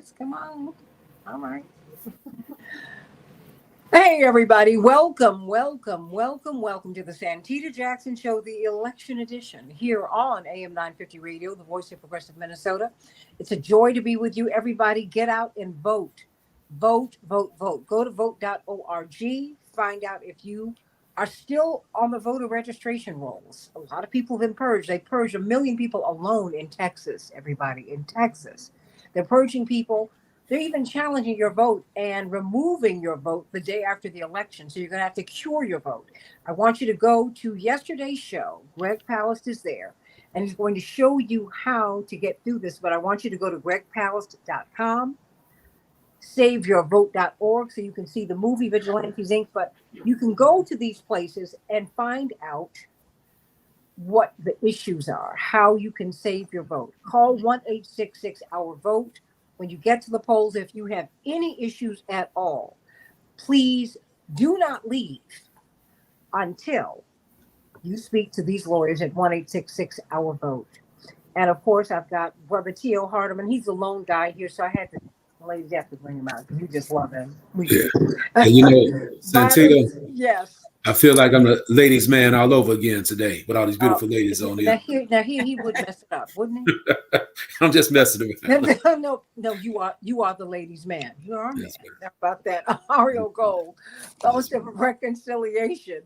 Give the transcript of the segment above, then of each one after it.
Yes, come on. All right. Hey, everybody. Welcome to the Santita Jackson Show, the election edition, here on AM 950 Radio, the voice of progressive Minnesota. It's a joy to be with you, everybody. Get out and vote. Vote. Go to vote.org. Find out if you are still on the voter registration rolls. A lot of people have been purged. They purged 1 million people alone in Texas, everybody, in Texas. They're purging people. They're even challenging your vote and removing your vote the day after the election. So you're going to have to cure your vote. I want you to go to yesterday's show. Greg Palast is there, and he's going to show you how to get through this. But I want you to go to gregpalast.com, saveyourvote.org, so you can see the movie Vigilantes Inc. But you can go to these places and find out what the issues are, how you can save your vote. Call 1-866-OUR-VOTE. When you get to the polls, if you have any issues at all, please do not leave until you speak to these lawyers at 1-866-OUR-VOTE. And of course, I've got Brother T.O. Hardeman. He's the lone guy here, so I had to, ladies, have to bring him out because we just love him. Yeah. And Santita, yes. I feel like I'm a ladies' man all over again today with all these beautiful ladies on here. Now here he would mess it up, wouldn't he? I'm just messing with him. No, you are the ladies' man. You are a man. How about that? Ariel Gold, Fellowship of Reconciliation,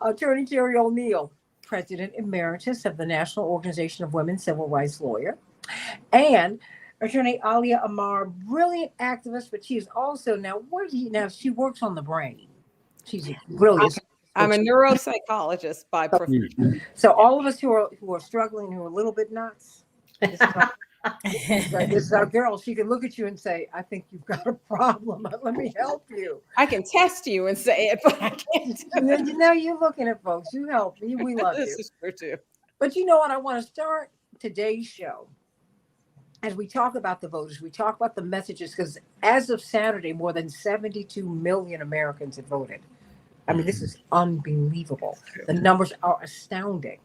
Attorney Terry O'Neill, President Emeritus of the National Organization of Women Civil Rights Lawyer, and Attorney Alia Amar, brilliant activist, but she is also now she works on the brain. She's brilliant. I'm a neuropsychologist by profession. So all of us who are struggling, who are a little bit nuts, this is our girl. She can look at you and say, "I think you've got a problem. Let me help you." I can test you and say it, but I can't. Now you're looking at folks. You help me. We love This you. is true too. But you know what? I want to start today's show as we talk about the voters. We talk about the messages because as of Saturday, more than 72 million Americans have voted. I mean, this is unbelievable. The numbers are astounding.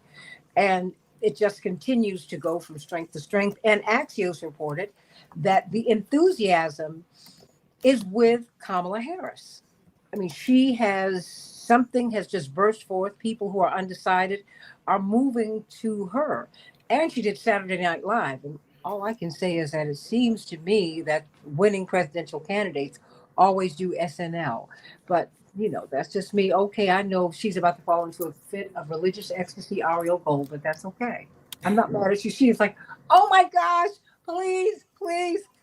And it just continues to go from strength to strength. And Axios reported that the enthusiasm is with Kamala Harris. I mean, something has just burst forth. People who are undecided are moving to her. And she did Saturday Night Live. And all I can say is that it seems to me that winning presidential candidates always do SNL. But that's just me. Okay, I know she's about to fall into a fit of religious ecstasy, Ariel Gold, but that's okay. I'm not mad at you. She is like, oh my gosh, please,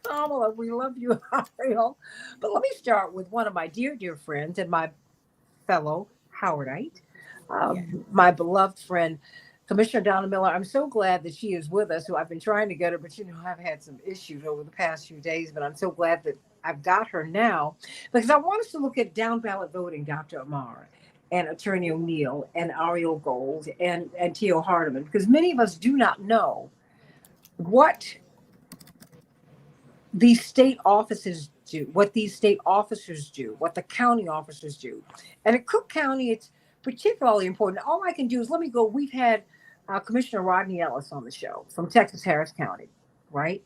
Kamala, we love you, Ariel. But let me start with one of my dear friends and my fellow Howardite, my beloved friend, Commissioner Donna Miller. I'm so glad that she is with us. Who I've been trying to get her, but I've had some issues over the past few days. But I'm so glad that I've got her now because I want us to look at down ballot voting, Dr. Amar and Attorney O'Neill and Ariel Gold and T.O. Hardeman, because many of us do not know what these state offices do, what these state officers do, what the county officers do. And in Cook County, it's particularly important. All I can do is we've had Commissioner Rodney Ellis on the show from Texas Harris County, right?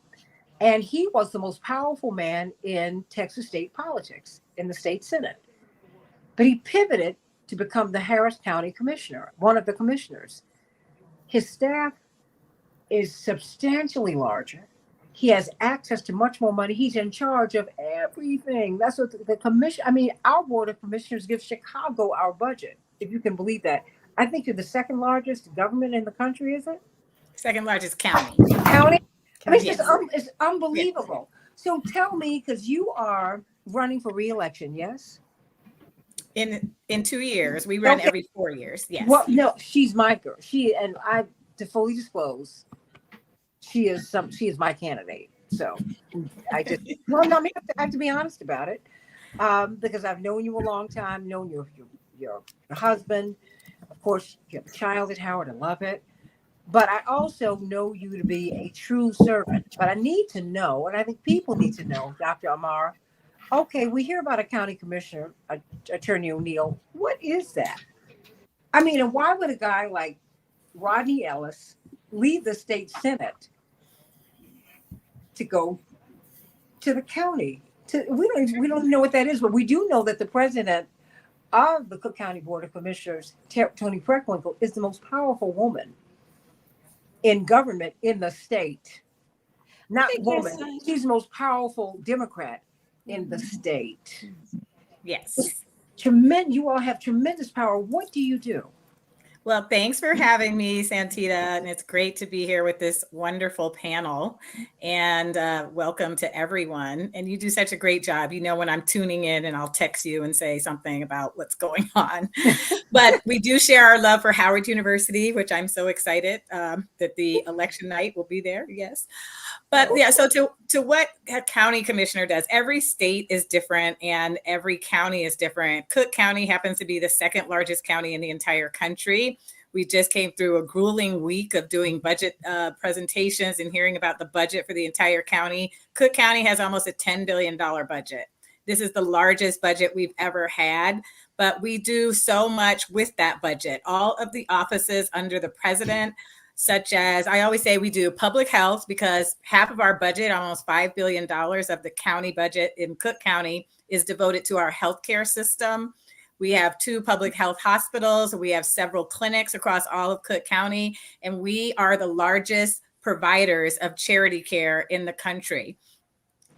And he was the most powerful man in Texas state politics in the state Senate. But he pivoted to become the Harris County commissioner, one of the commissioners. His staff is substantially larger. He has access to much more money. He's in charge of everything. That's what the commission, our board of commissioners gives Chicago our budget, if you can believe that. I think you're the second largest government in the country, is it? Second largest county. County? Yes. It's unbelievable. Yes. So tell me, because you are running for re-election, yes? In 2 years. We run every 4 years. Yes. Well, no, she's my girl. To fully disclose, she is my candidate. So I have to be honest about it, because I've known you a long time, known your husband. Of course, you have a child at Howard. I love it. But I also know you to be a true servant. But I need to know, and I think people need to know, Dr. Amar, okay, we hear about a county commissioner, Attorney O'Neill. What is that? And why would a guy like Rodney Ellis leave the state Senate to go to the county. We don't know what that is, but we do know that the president of the Cook County Board of Commissioners, Tony Preckwinkle, is the most powerful woman in government in the state. Not woman. She's the most powerful Democrat in the state. Yes. You all have tremendous power. What do you do? Well, thanks for having me, Santita. And it's great to be here with this wonderful panel. And welcome to everyone. And you do such a great job. You know, when I'm tuning in and I'll text you and say something about what's going on. But we do share our love for Howard University, which I'm so excited that the election night will be there. Yes. But yeah, so to what a county commissioner does, every state is different and every county is different. Cook County happens to be the second largest county in the entire country. We just came through a grueling week of doing budget presentations and hearing about the budget for the entire county. Cook County has almost a $10 billion budget. This is the largest budget we've ever had, but we do so much with that budget. All of the offices under the president, such as, I always say we do public health, because half of our budget, almost $5 billion of the county budget in Cook County, is devoted to our healthcare system. We have 2 public health hospitals. We have several clinics across all of Cook County, and we are the largest providers of charity care in the country.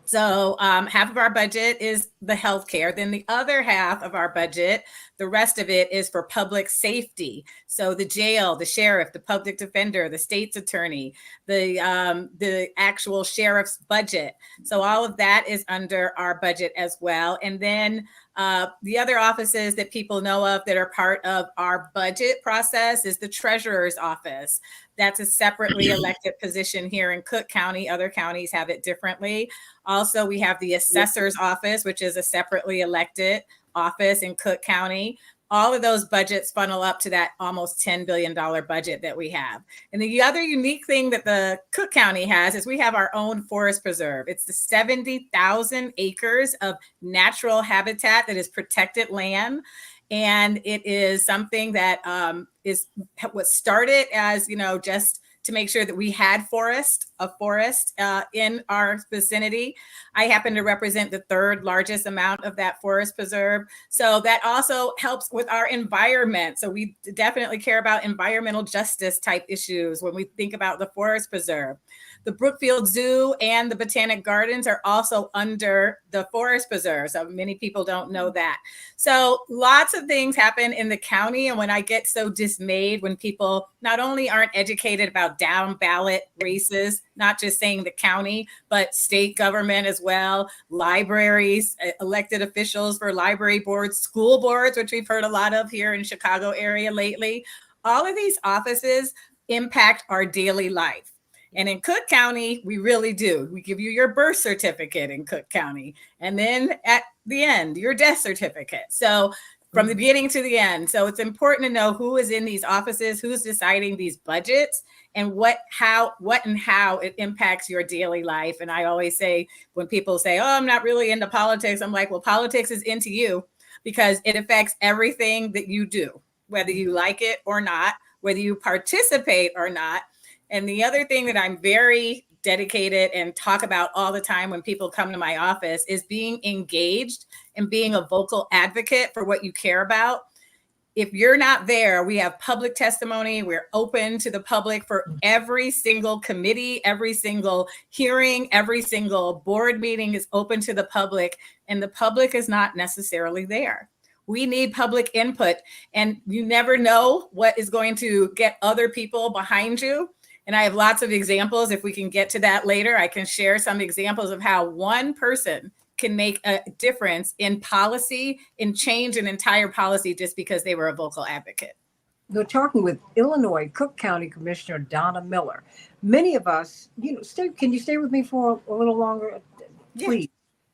So half of our budget is the healthcare. Then the other half of our budget, the rest of it is for public safety. So the jail, the sheriff, the public defender, the state's attorney, the actual sheriff's budget. So all of that is under our budget as well. And then the other offices that people know of that are part of our budget process is the treasurer's office. That's a separately elected position here in Cook County. Other counties have it differently. Also, we have the assessor's office, which is a separately elected office in Cook County. All of those budgets funnel up to that almost $10 billion budget that we have. And the other unique thing that the Cook County has is we have our own forest preserve. It's the 70,000 acres of natural habitat that is protected land. And it is something that was started as, just to make sure that we had a forest in our vicinity. I happen to represent the 3rd largest amount of that forest preserve. So that also helps with our environment. So we definitely care about environmental justice type issues when we think about the forest preserve. The Brookfield Zoo and the Botanic Gardens are also under the forest preserve. So many people don't know that. So lots of things happen in the county. And when I get so dismayed when people not only aren't educated about down ballot races, not just saying the county, but state government as well, libraries, elected officials for library boards, school boards, which we've heard a lot of here in Chicago area lately. All of these offices impact our daily life. And in Cook County, we really do. We give you your birth certificate in Cook County. And then at the end, your death certificate. So from the beginning to the end. So it's important to know who is in these offices, who's deciding these budgets, and what and how it impacts your daily life. And I always say, when people say, oh, I'm not really into politics, I'm like, well, politics is into you because it affects everything that you do, whether you like it or not, whether you participate or not. And the other thing that I'm very dedicated and talk about all the time when people come to my office is being engaged and being a vocal advocate for what you care about. If you're not there, we have public testimony. We're open to the public for every single committee, every single hearing, every single board meeting is open to the public, and the public is not necessarily there. We need public input, and you never know what is going to get other people behind you. And I have lots of examples. If we can get to that later, I can share some examples of how one person can make a difference in policy and change an entire policy just because they were a vocal advocate. We're talking with Illinois Cook County Commissioner Donna Miller. Many of us, can you stay with me for a little longer, please?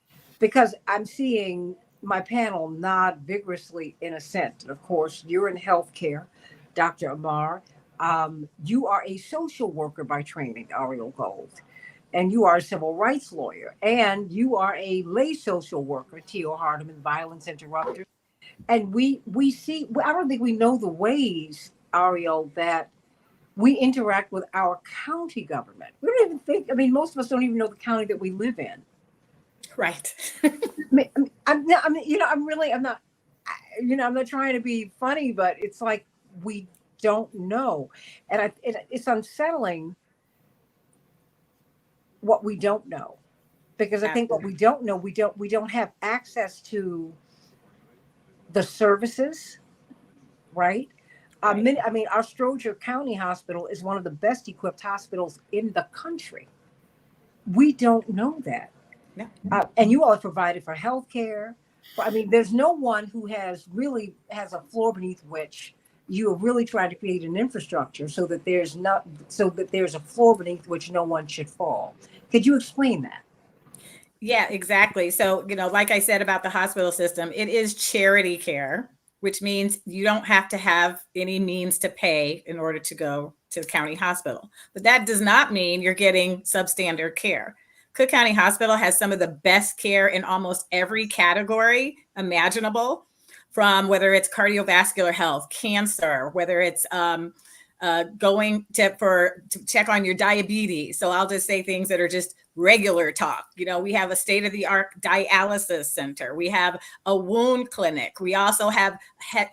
Yeah. Because I'm seeing my panel nod vigorously in assent. Of course, you're in healthcare, Dr. Amar. You are a social worker by training, Ariel Gold, and you are a civil rights lawyer, and you are a lay social worker, Tio Hardeman, violence interrupter. And we see, I don't think we know the ways, Ariel, that we interact with our county government. We don't even think, most of us don't even know the county that we live in. Right. I'm not, I'm not trying to be funny, but it's like we don't know, and it's unsettling what we don't know, because I think what we don't know, we don't have access to the services, right? Right. Our Stroger County Hospital is one of the best equipped hospitals in the country. We don't know that. No. And you all have provided for health care. There's no one who has a floor beneath which you are really trying to create an infrastructure so that there's a floor beneath which no one should fall. Could you explain that? Yeah, exactly. So, like I said about the hospital system, it is charity care, which means you don't have to have any means to pay in order to go to the county hospital. But that does not mean you're getting substandard care. Cook County Hospital has some of the best care in almost every category imaginable, from whether it's cardiovascular health, cancer, whether it's going to check on your diabetes. So I'll just say things that are just regular talk. We have a state-of-the-art dialysis center. We have a wound clinic. We also have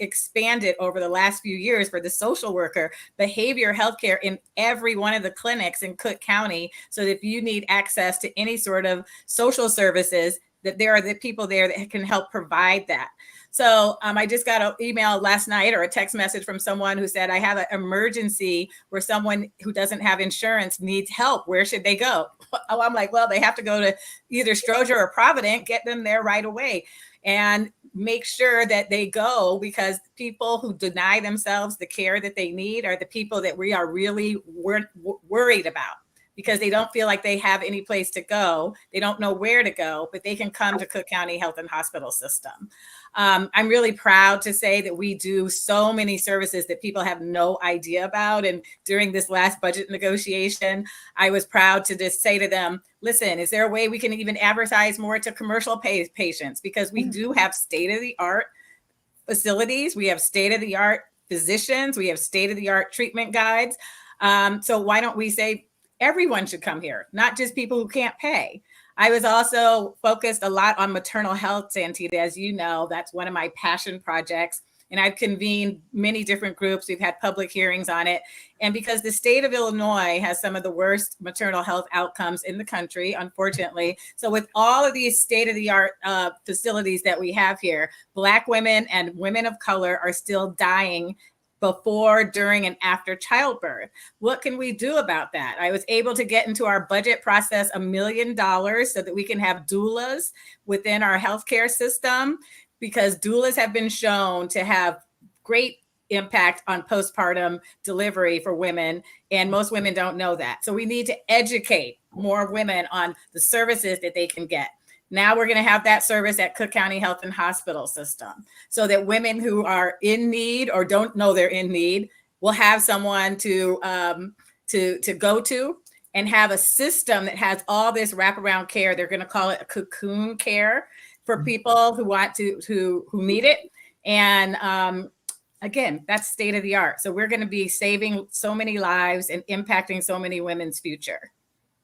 expanded over the last few years for the social worker behavior healthcare in every one of the clinics in Cook County. So that if you need access to any sort of social services, that there are the people there that can help provide that. So I just got an email last night or a text message from someone who said, I have an emergency where someone who doesn't have insurance needs help. Where should they go? Oh, I'm like, well, they have to go to either Stroger or Provident, get them there right away and make sure that they go, because people who deny themselves the care that they need are the people that we are really worried about, because they don't feel like they have any place to go. They don't know where to go, but they can come to Cook County Health and Hospital System. I'm really proud to say that we do so many services that people have no idea about. And during this last budget negotiation, I was proud to just say to them, listen, is there a way we can even advertise more to commercial patients? Because we do have state-of-the-art facilities. We have state-of-the-art physicians. We have state-of-the-art treatment guides. So why don't we say everyone should come here, not just people who can't pay? I was also focused a lot on maternal health, Santita. As you know, that's one of my passion projects. And I've convened many different groups. We've had public hearings on it. And because the state of Illinois has some of the worst maternal health outcomes in the country, unfortunately. So with all of these state-of-the-art facilities that we have here, Black women and women of color are still dying before, during, and after childbirth. What can we do about that? I was able to get into our budget process $1 million so that we can have doulas within our healthcare system, because doulas have been shown to have great impact on postpartum delivery for women, and most women don't know that. So we need to educate more women on the services that they can get. Now we're going to have that service at Cook County Health and Hospital System, so that women who are in need or don't know they're in need will have someone to go to, and have a system that has all this wraparound care. They're going to call it a cocoon care for people who want who need it. And again, that's state of the art. So we're going to be saving so many lives and impacting so many women's future.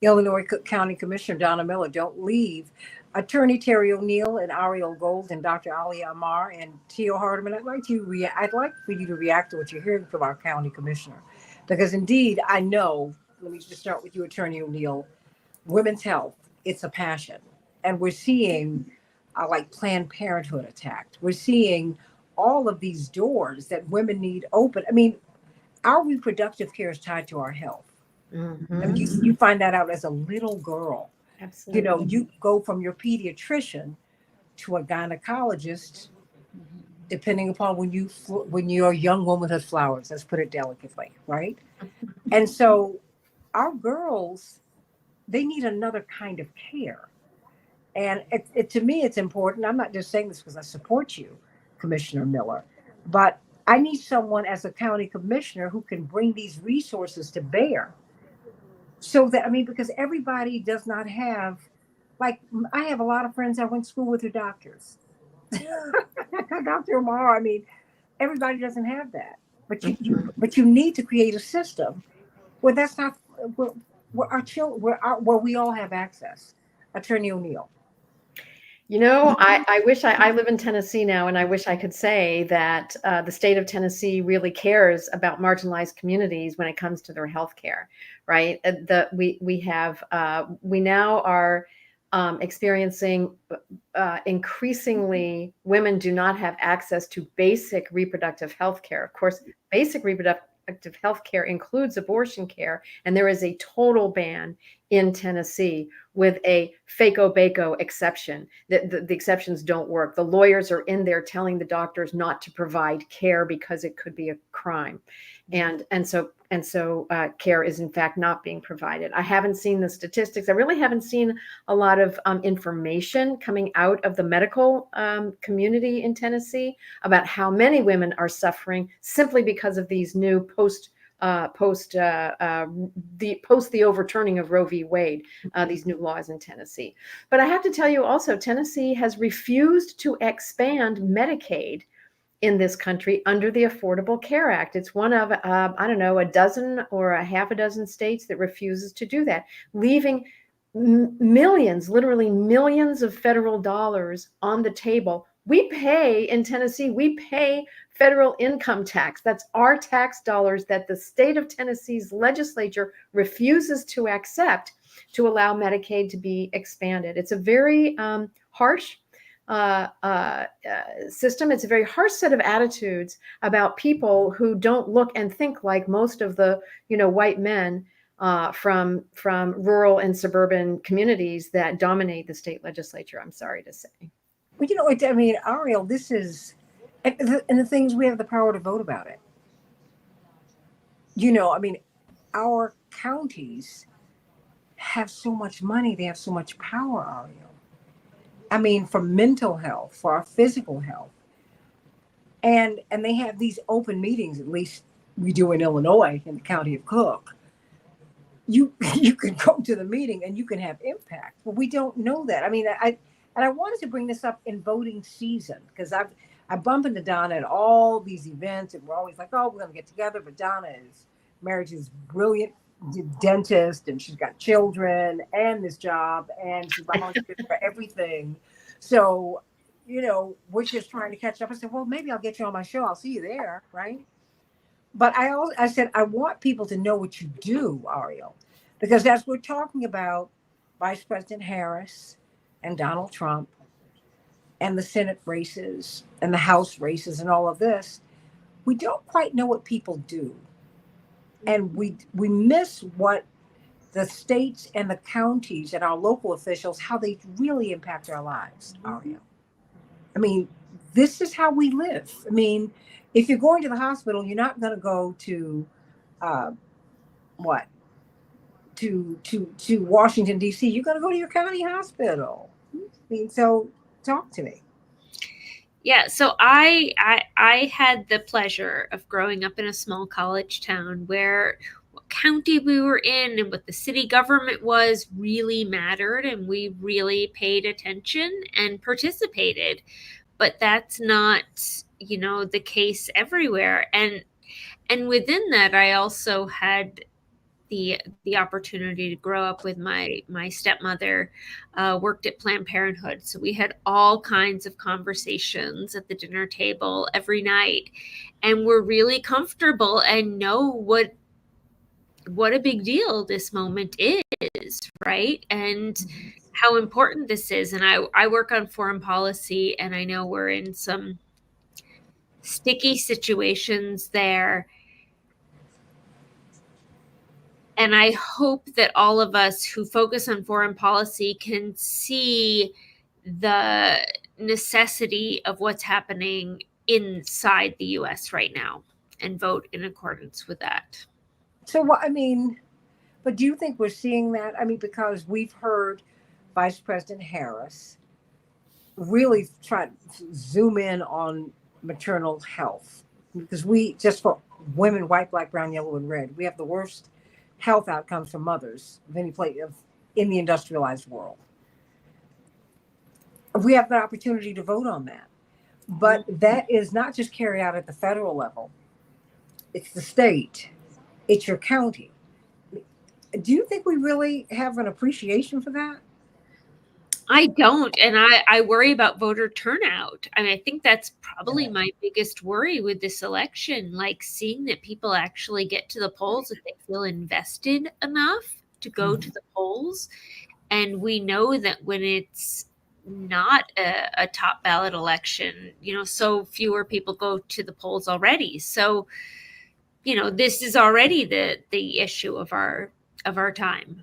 Illinois Cook County Commissioner Donna Miller, don't leave. Attorney Terry O'Neill and Ariel Gold and Dr. Ali Amar and Tio Hardeman, I'd like for you to react to what you're hearing from our county commissioner, because indeed, I know, let me just start with you, Attorney O'Neill, women's health, it's a passion. And we're seeing like Planned Parenthood attacked. We're seeing all of these doors that women need open. Our reproductive care is tied to our health. Mm-hmm. You find that out as a little girl. Absolutely. You go from your pediatrician to a gynecologist, depending upon when your young woman has flowers. Let's put it delicately, right? And so our girls, they need another kind of care. And to me, it's important. I'm not just saying this because I support you, Commissioner Miller, but I need someone as a county commissioner who can bring these resources to bear. So that, because everybody does not have, like, I have a lot of friends that went to school with their doctors. Dr. Amar, everybody doesn't have that. But you need to create a system where that's not, where our children, where we all have access. Attorney O'Neill. I wish I live in Tennessee now, and I wish I could say that the state of Tennessee really cares about marginalized communities when it comes to their health care, right? We now are experiencing increasingly women do not have access to basic reproductive health care. Of course, basic reproductive health care includes abortion care, and there is a total ban in Tennessee with a FACO-BACO exception. The exceptions don't work. The lawyers are in there telling the doctors not to provide care because it could be a crime. And so care is in fact not being provided. I haven't seen the statistics. I really haven't seen a lot of information coming out of the medical community in Tennessee about how many women are suffering simply because of these new post the overturning of Roe v. Wade, these new laws in Tennessee. But I have to tell you also, Tennessee has refused to expand Medicaid in this country under the Affordable Care Act. It's one of, I don't know, a dozen or a half a dozen states that refuses to do that, leaving millions, literally millions of federal dollars on the table. We pay in Tennessee, we pay federal income tax. That's our tax dollars that the state of Tennessee's legislature refuses to accept to allow Medicaid to be expanded. It's a very harsh system. It's a very harsh set of attitudes about people who don't look and think like most of the, white men from rural and suburban communities that dominate the state legislature. I'm sorry to say. Well, Ariel, this is, and the things we have the power to vote about it. Our counties have so much money. They have so much power, Ariel. For mental health, for our physical health. And they have these open meetings, at least we do in Illinois, in the county of Cook. You can go to the meeting and you can have impact. But we don't know that. I wanted to bring this up in voting season because I bump into Donna at all these events, and we're always like, oh, we're going to get together. But Donna is married to this brilliant dentist, and she's got children and this job, and she volunteers for everything. So, we're just trying to catch up. I said, well, maybe I'll get you on my show. I'll see you there, right? But I said, I want people to know what you do, Ariel, because as we're talking about Vice President Harris and Donald Trump and the Senate races and the House races and all of this, we don't quite know what people do. And we miss what the states and the counties and our local officials, how they really impact our lives, Ariel. This is how we live. If you're going to the hospital, you're not going to go to to Washington, D.C. You're going to go to your county hospital. So talk to me. Yeah, so I had the pleasure of growing up in a small college town where what county we were in and what the city government was really mattered, and we really paid attention and participated. But that's not, the case everywhere. And within that, I also had the opportunity to grow up with my stepmother, worked at Planned Parenthood. So we had all kinds of conversations at the dinner table every night, and we're really comfortable and know what a big deal this moment is, right? And how important this is. And I work on foreign policy, and I know we're in some sticky situations there. And I hope that all of us who focus on foreign policy can see the necessity of what's happening inside the US right now and vote in accordance with that. So, but do you think we're seeing that? Because we've heard Vice President Harris really try to zoom in on maternal health, because we, just for women, white, black, brown, yellow, and red, we have the worst health outcomes for mothers of any place in the industrialized world. We have the opportunity to vote on that, but that is not just carried out at the federal level. It's the state, it's your county. Do you think we really have an appreciation for that? I don't, and I worry about voter turnout. I mean, I think that's probably Yeah. my biggest worry with this election, like seeing that people actually get to the polls, that they feel invested enough to go to the polls. And we know that when it's not a top ballot election, so fewer people go to the polls already. So, this is already the issue of our time.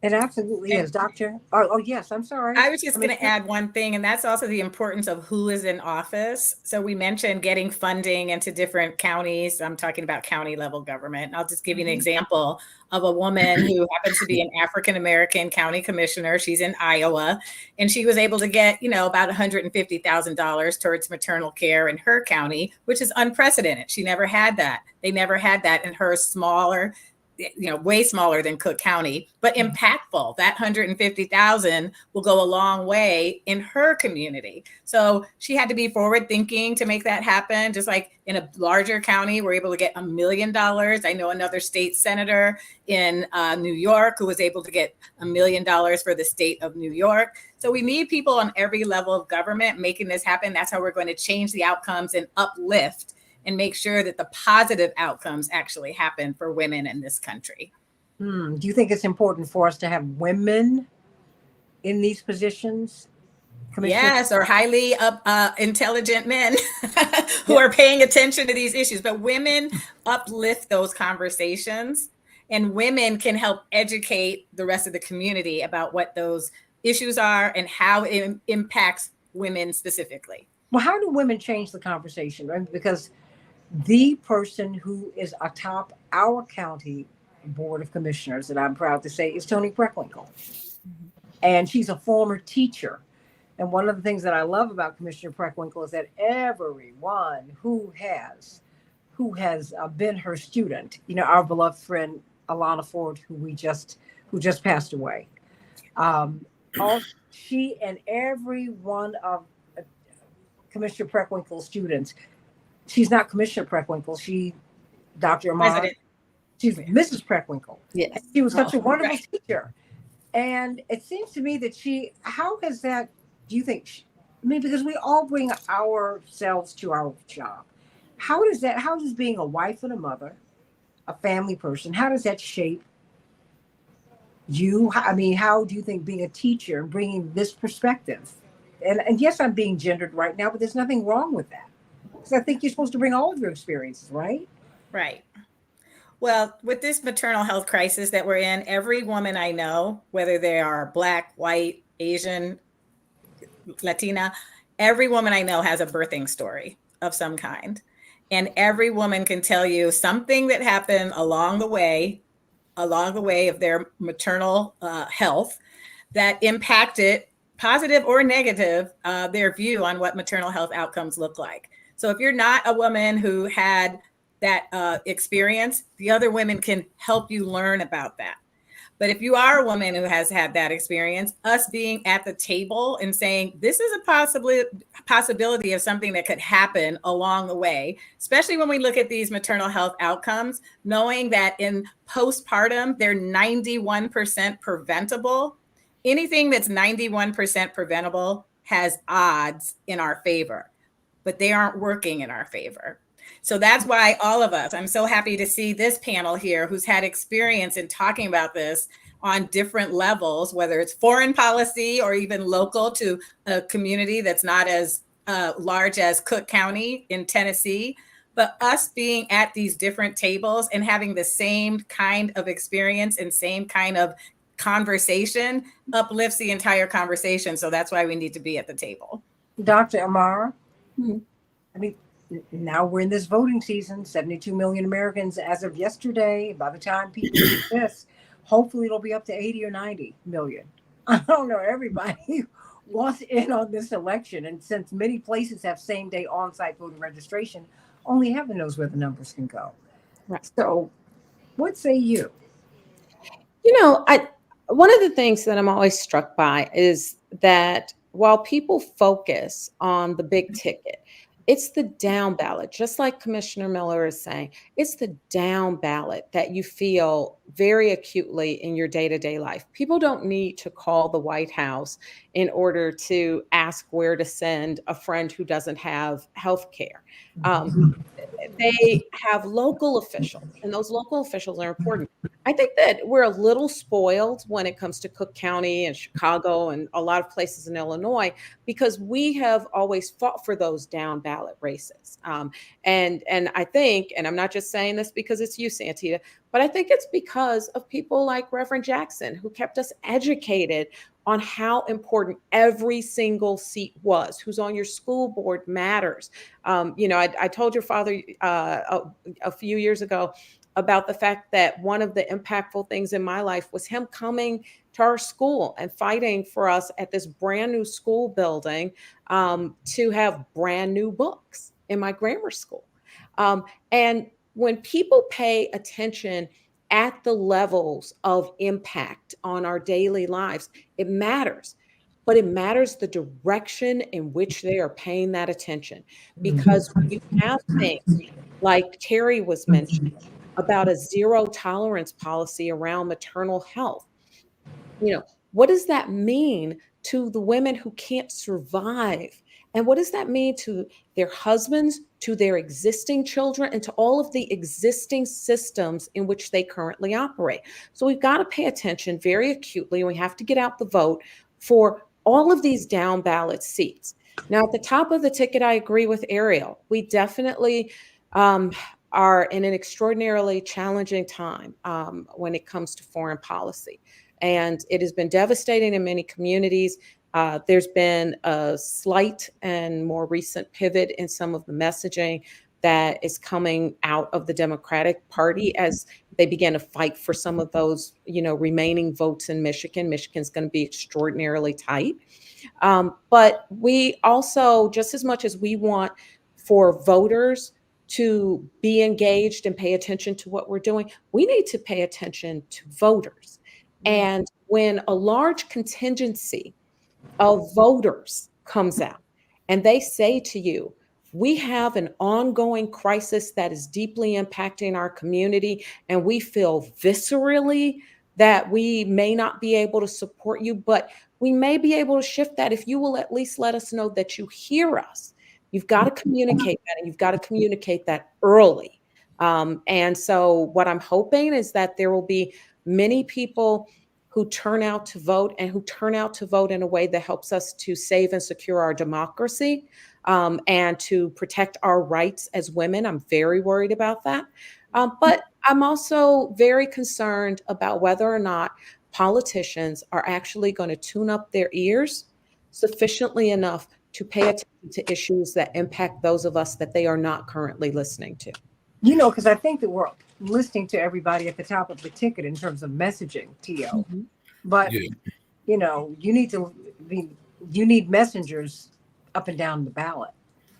It absolutely And is, Doctor. Oh, yes. I'm sorry. I was just going to add one thing, and that's also the importance of who is in office. So we mentioned getting funding into different counties. I'm talking about county level government. I'll just give you an example of a woman who happens to be an African-American county commissioner. She's in Iowa, and she was able to get, about $150,000 towards maternal care in her county, which is unprecedented. She never had that. They never had that in her smaller, way smaller than Cook County, but impactful. That 150,000 will go a long way in her community. So she had to be forward thinking to make that happen. Just like in a larger county, we're able to get $1 million. I know another state senator in New York who was able to get $1 million for the state of New York. So we need people on every level of government making this happen. That's how we're going to change the outcomes and uplift and make sure that the positive outcomes actually happen for women in this country. Do you think it's important for us to have women in these positions? Yes, or highly intelligent men who are paying attention to these issues. But women uplift those conversations, and women can help educate the rest of the community about what those issues are and how it impacts women specifically. Well, how do women change the conversation? Right? Because the person who is atop our county board of commissioners, that I'm proud to say, is Toni Preckwinkle. And she's a former teacher. And one of the things that I love about Commissioner Preckwinkle is that everyone who has been her student, our beloved friend Alana Ford, who just passed away, she and every one of Commissioner Preckwinkle's students. She's not Commissioner Preckwinkle. Dr. Amar. She's Mrs. Preckwinkle. Yes. She was such a wonderful teacher. And it seems to me that how has that, do you think, because we all bring ourselves to our job. How does being a wife and a mother, a family person, how does that shape you? I mean, how do you think being a teacher and bringing this perspective, and yes, I'm being gendered right now, but there's nothing wrong with that. Because I think you're supposed to bring all of your experiences, right? Right. Well, with this maternal health crisis that we're in, every woman I know, whether they are Black, white, Asian, Latina, every woman I know has a birthing story of some kind. And every woman can tell you something that happened along the way of their maternal health that impacted, positive or negative, their view on what maternal health outcomes look like. So if you're not a woman who had that experience, the other women can help you learn about that. But if you are a woman who has had that experience, us being at the table and saying, this is a possibility of something that could happen along the way, especially when we look at these maternal health outcomes, knowing that in postpartum, they're 91% preventable. Anything that's 91% preventable has odds in our favor, but they aren't working in our favor. So that's why all of us, I'm so happy to see this panel here who's had experience in talking about this on different levels, whether it's foreign policy or even local to a community that's not as large as Cook County in Tennessee, but us being at these different tables and having the same kind of experience and same kind of conversation uplifts the entire conversation. So that's why we need to be at the table. Dr. Amar, I mean, now we're in this voting season, 72 million Americans as of yesterday. By the time people do this, hopefully it'll be up to 80 or 90 million. I don't know. Everybody wants in on this election. And since many places have same day on-site voter registration, only heaven knows where the numbers can go. Right. So what say you? One of the things that I'm always struck by is that while people focus on the big ticket, It's the down ballot, just like Commissioner Miller is saying. It's the down ballot that you feel very acutely in your day-to-day life. People don't need to call the White House in order to ask where to send a friend who doesn't have health care. They have local officials, and those local officials are important. I think that we're a little spoiled when it comes to Cook County and Chicago and a lot of places in Illinois, because we have always fought for those down ballot races. And I think, and I'm not just saying this because it's you, Santita, but I think it's because of people like Reverend Jackson, who kept us educated on how important every single seat was. Who's on your school board matters. I told your father a few years ago about the fact that one of the impactful things in my life was him coming to our school and fighting for us at this brand new school building to have brand new books in my grammar school. And when people pay attention at the levels of impact on our daily lives, it matters. But it matters the direction in which they are paying that attention. Because when you have things like Terry was mentioning about a zero tolerance policy around maternal health, what does that mean to the women who can't survive? And what does that mean to their husbands, to their existing children, and to all of the existing systems in which they currently operate? So we've got to pay attention very acutely, and we have to get out the vote for all of these down ballot seats. Now, at the top of the ticket, I agree with Ariel. We definitely are in an extraordinarily challenging time when it comes to foreign policy. And it has been devastating in many communities. There's been a slight and more recent pivot in some of the messaging that is coming out of the Democratic Party as they begin to fight for some of those, remaining votes in Michigan. Michigan's going to be extraordinarily tight. But we also, just as much as we want for voters to be engaged and pay attention to what we're doing, we need to pay attention to voters. And when a large contingency of voters comes out and they say to you, we have an ongoing crisis that is deeply impacting our community, and we feel viscerally that we may not be able to support you, but we may be able to shift that if you will at least let us know that you hear us. You've got to communicate that, and you've got to communicate that early. And so what I'm hoping is that there will be many people who turn out to vote, and who turn out to vote in a way that helps us to save and secure our democracy and to protect our rights as women. I'm very worried about that. But I'm also very concerned about whether or not politicians are actually going to tune up their ears sufficiently enough to pay attention to issues that impact those of us that they are not currently listening to. Because I think that we're listening to everybody at the top of the ticket in terms of messaging, T.O. Mhm. But, Yeah. you need messengers up and down the ballot.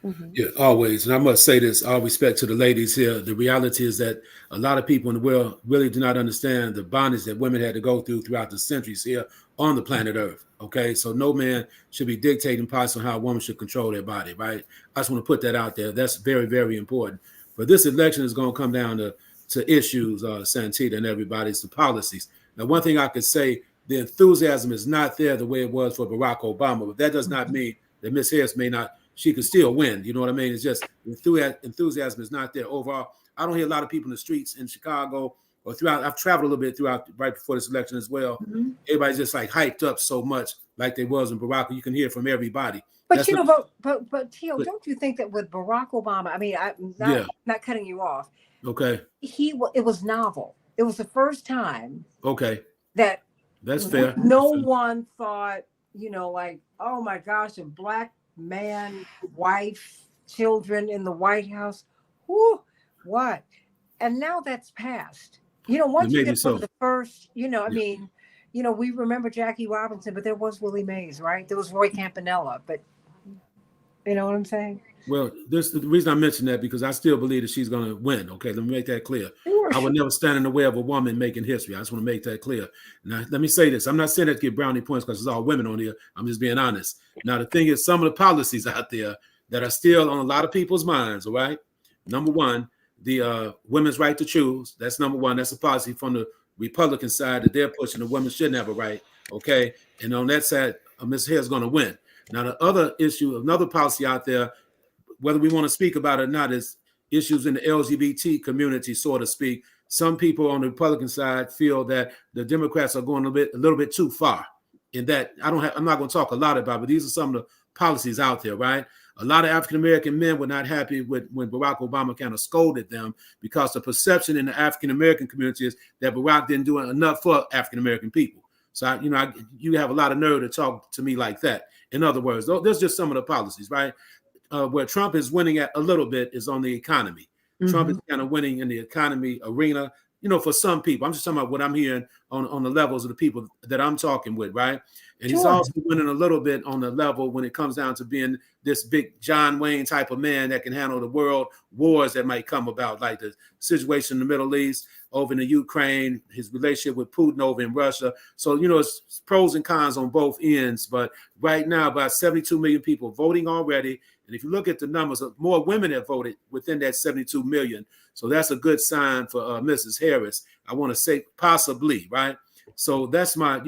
Mhm. Yeah, always. And I must say this, all respect to the ladies here. The reality is that a lot of people in the world really do not understand the bondage that women had to go through throughout the centuries here on the planet Earth. Okay, so no man should be dictating policy on how a woman should control their body, right? I just want to put that out there. That's very, very important. But this election is going to come down to issues, Santita and everybody. It's the policies. Now, one thing I could say, the enthusiasm is not there the way it was for Barack Obama, but that does not mean that Ms. Harris she could still win. You know what I mean? It's just enthusiasm is not there overall. I don't hear a lot of people in the streets in Chicago or throughout. I've traveled a little bit throughout right before this election as well. Mhm. Everybody's just like hyped up so much like they was in Barack. You can hear from everybody. But That's but Tio, But- don't you think that with Barack Obama, I mean, I'm Yeah. not cutting you off. Okay. It was novel. It was the first time Okay. that That's fair. no one thought, like, oh my gosh, a black man, wife, children in the White House. Whew, what? And now that's passed. Once you Maybe get so. from the first, I Yeah. mean, we remember Jackie Robinson, but there was Willie Mays, right? There was Roy Campanella, but you know what I'm saying? Well, the reason I mention that because I still believe that she's going to win. Okay, let me make that clear. Sure, I would never stand in the way of a woman making history. I just want to make that clear. Now, let me say this. I'm not saying that to get brownie points because it's all women on here. I'm just being honest. Now, the thing is, some of the policies out there that are still on a lot of people's minds. All right. Number one, the women's right to choose. That's number one. That's a policy from the Republican side that they're pushing. The women shouldn't have a right. Okay. And on that side, Ms. Hare is going to win. Now, the other issue, another policy out there, whether we want to speak about it or not, is issues in the LGBT community, so to speak. Some people on the Republican side feel that the Democrats are going a little bit too far. In that, I'm not going to talk a lot about, but these are some of the policies out there, right? A lot of African American men were not happy when Barack Obama kind of scolded them, because the perception in the African American community is that Barack didn't do enough for African American people. So, you have a lot of nerve to talk to me like that. In other words, there's just some of the policies, right? Where Trump is winning at a little bit is on the economy. Trump is kind of winning in the economy arena, for some people. I'm just talking about what I'm hearing on the levels of the people that I'm talking with, right? And he's also winning a little bit on the level when it comes down to being this big John Wayne type of man that can handle the world wars that might come about, like the situation in the Middle East, over in the Ukraine, his relationship with Putin over in Russia. So, it's pros and cons on both ends. But right now, about 72 million people voting already. And if you look at the numbers, more women have voted within that 72 million. So that's a good sign for Mrs. Harris. I want to say possibly, right? So that's my,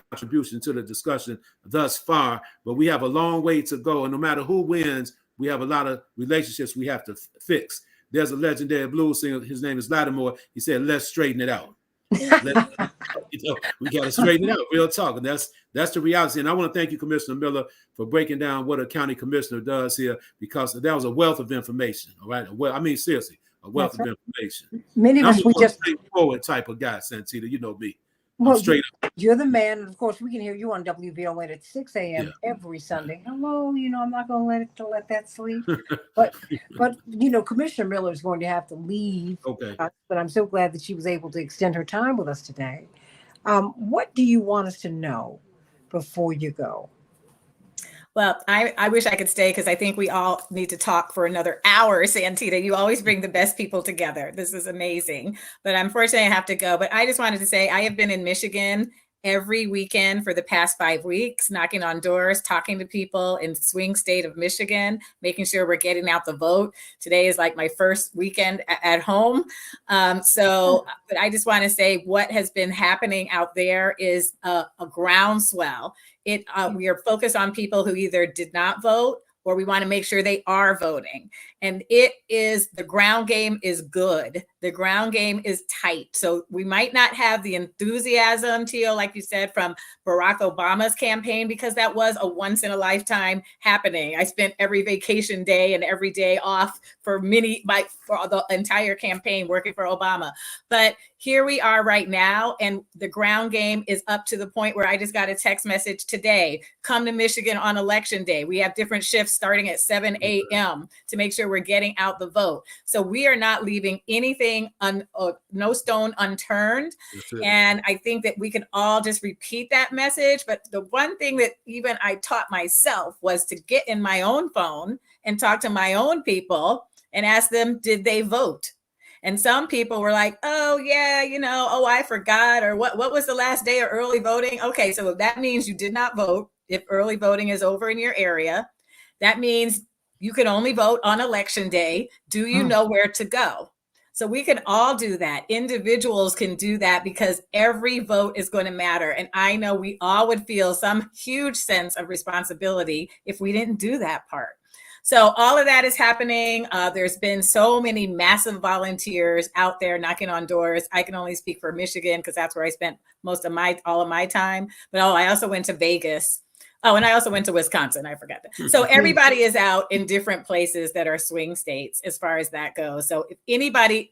contribution to the discussion thus far. But we have a long way to go. And no matter who wins, we have a lot of relationships we have to fix. There's a legendary blues singer. His name is Lattimore. He said, let's straighten it out. We got to straighten it out. Real talk. And that's the reality. And I want to thank you, Commissioner Miller, for breaking down what a county commissioner does here, because that was a wealth of information. All right. Well, I mean, seriously, a wealth of information. Many of us, we just straightforward type of guy, Santita. You know me. Well, straight up. You're the man, and of course, we can hear you on WVON at 6 a.m. every Sunday. Hello, I'm not going to let that sleep. But Commissioner Miller is going to have to leave. Okay. But I'm so glad that she was able to extend her time with us today. What do you want us to know before you go? Well, I wish I could stay, because I think we all need to talk for another hour, Santita. You always bring the best people together. This is amazing. But unfortunately, I have to go. But I just wanted to say I have been in Michigan every weekend for the past 5 weeks, knocking on doors, talking to people in swing state of Michigan, making sure we're getting out the vote. Today is like my first weekend at home. But I just want to say what has been happening out there is a groundswell. We are focused on people who either did not vote, or we want to make sure they are voting. And the ground game is good. The ground game is tight. So we might not have the enthusiasm, Tio, like you said, from Barack Obama's campaign, because that was a once in a lifetime happening. I spent every vacation day and every day off for the entire campaign working for Obama. But here we are right now, and the ground game is up to the point where I just got a text message today. Come to Michigan on election day. We have different shifts starting at 7 a.m. to make sure we're getting out the vote. So we are not leaving anything no stone unturned. And I think that we can all just repeat that message. But the one thing that even I taught myself was to get in my own phone and talk to my own people and ask them, did they vote? And some people were like, oh, yeah, I forgot. Or what was the last day of early voting? Okay, so that means you did not vote if early voting is over in your area. That means you can only vote on election day. Do you know where to go? So we can all do that. Individuals can do that, because every vote is going to matter. And I know we all would feel some huge sense of responsibility if we didn't do that part. So all of that is happening. There's been so many massive volunteers out there knocking on doors. I can only speak for Michigan, because that's where I spent all of my time. But I also went to Vegas. Oh, and I also went to Wisconsin. I forgot that. So everybody is out in different places that are swing states as far as that goes. So if anybody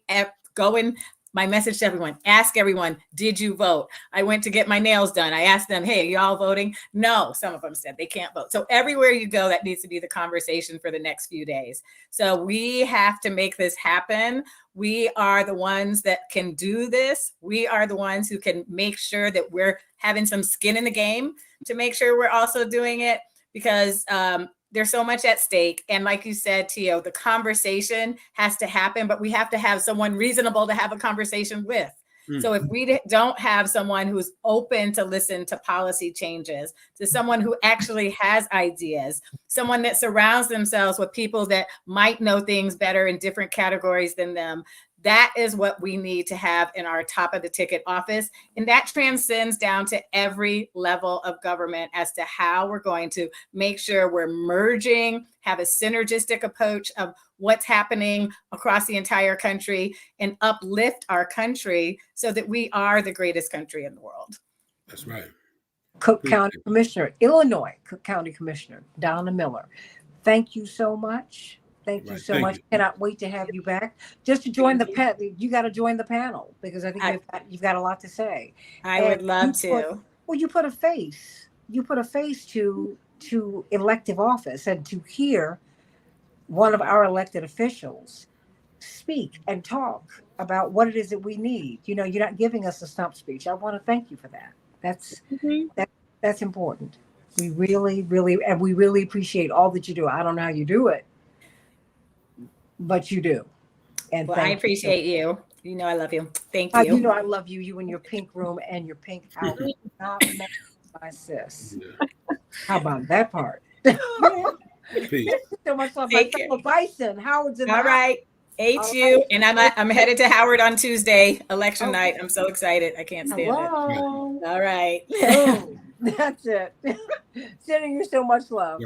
my message to everyone, ask everyone, did you vote? I went to get my nails done. I asked them, hey, are y'all voting? No, some of them said they can't vote. So everywhere you go, that needs to be the conversation for the next few days. So we have to make this happen. We are the ones that can do this. We are the ones who can make sure that we're having some skin in the game to make sure we're also doing it, because there's so much at stake. And like you said, Tio, the conversation has to happen, but we have to have someone reasonable to have a conversation with. So if we don't have someone who's open to listen to policy changes, to someone who actually has ideas, someone that surrounds themselves with people that might know things better in different categories than them, that is what we need to have in our top of the ticket office. And that transcends down to every level of government as to how we're going to make sure we're merging, have a synergistic approach of what's happening across the entire country, and uplift our country so that we are the greatest country in the world. That's right. Cook County Commissioner, Illinois Cook County Commissioner, Donna Miller. Thank you so much. Thank you so much. Cannot wait to have you back. Just to join the panel, you got to join the panel because I think you've got a lot to say. I would love to. You put a face. You put a face to elective office, and to hear one of our elected officials speak and talk about what it is that we need. You know, you're not giving us a stump speech. I want to thank you for that. That's important. We really, and we really appreciate all that you do. I don't know how you do it, but you do. And well, I appreciate you. You know I love you. Thank you. You know I love you. You and your pink room and your pink outfit. Not my sis. How about that part? Peace. So much love. My fellow Bison. Howard's in the All right. HU. And I'm headed to Howard on Tuesday, election night. I'm so excited. I can't stand it. All right. That's it. Sending you so much love.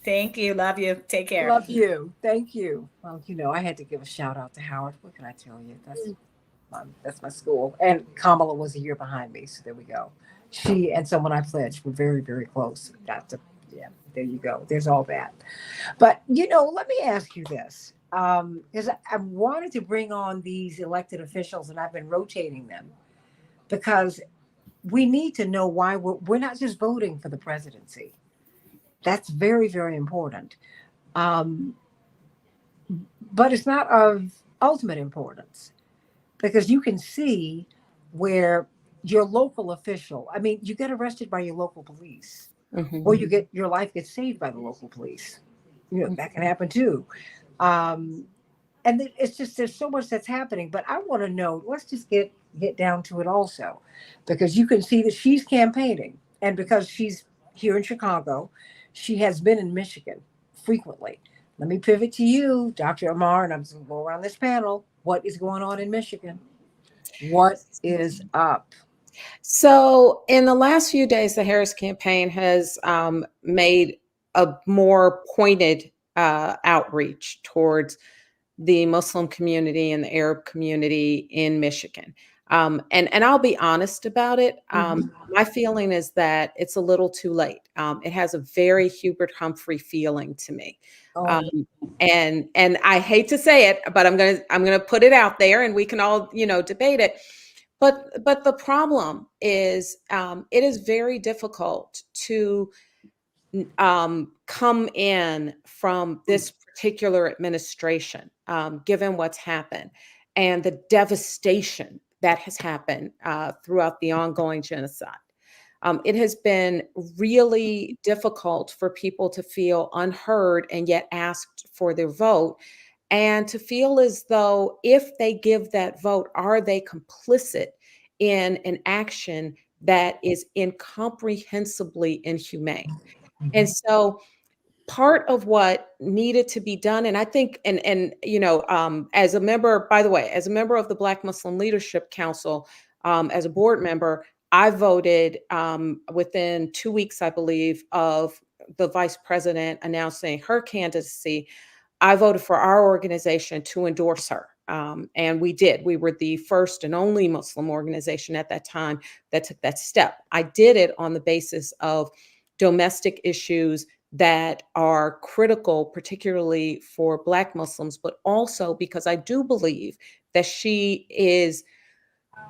Thank you. Love you. Take care. Love you. Thank you. Well, you know, I had to give a shout out to Howard. What can I tell you? That's my school. And Kamala was a year behind me. So there we go. She and someone I pledged were very, very close. There you go. There's all that. But, you know, let me ask you this. Because I wanted to bring on these elected officials, and I've been rotating them because we need to know why we're not just voting for the presidency. That's very, very important. But it's not of ultimate importance because you can see where your local official, I mean, you get arrested by your local police or your life gets saved by the local police. You know, that can happen too. And it's just, there's so much that's happening, but I want to know, let's just get down to it also, because you can see that she's campaigning, and because she's here in Chicago, she has been in Michigan frequently. Let me pivot to you, Dr. Amar, and I'm just going to go around this panel. What is going on in Michigan? What is up? So in the last few days, the Harris campaign has made a more pointed outreach towards the Muslim community and the Arab community in Michigan. And I'll be honest about it. My feeling is that it's a little too late. It has a very Hubert Humphrey feeling to me. And I hate to say it, but I'm gonna put it out there, and we can all debate it. But the problem is it is very difficult to come in from this particular administration, given what's happened and the devastation that has happened throughout the ongoing genocide. It has been really difficult for people to feel unheard and yet asked for their vote, and to feel as though if they give that vote, are they complicit in an action that is incomprehensibly inhumane? And so part of what needed to be done, and I think, as a member, by the way, as a member of the Black Muslim Leadership Council, as a board member, I voted within 2 weeks, I believe, of the vice president announcing her candidacy. I voted for our organization to endorse her. And we did. We were the first and only Muslim organization at that time that took that step. I did it on the basis of domestic issues that are critical, particularly for Black Muslims, but also because I do believe that she is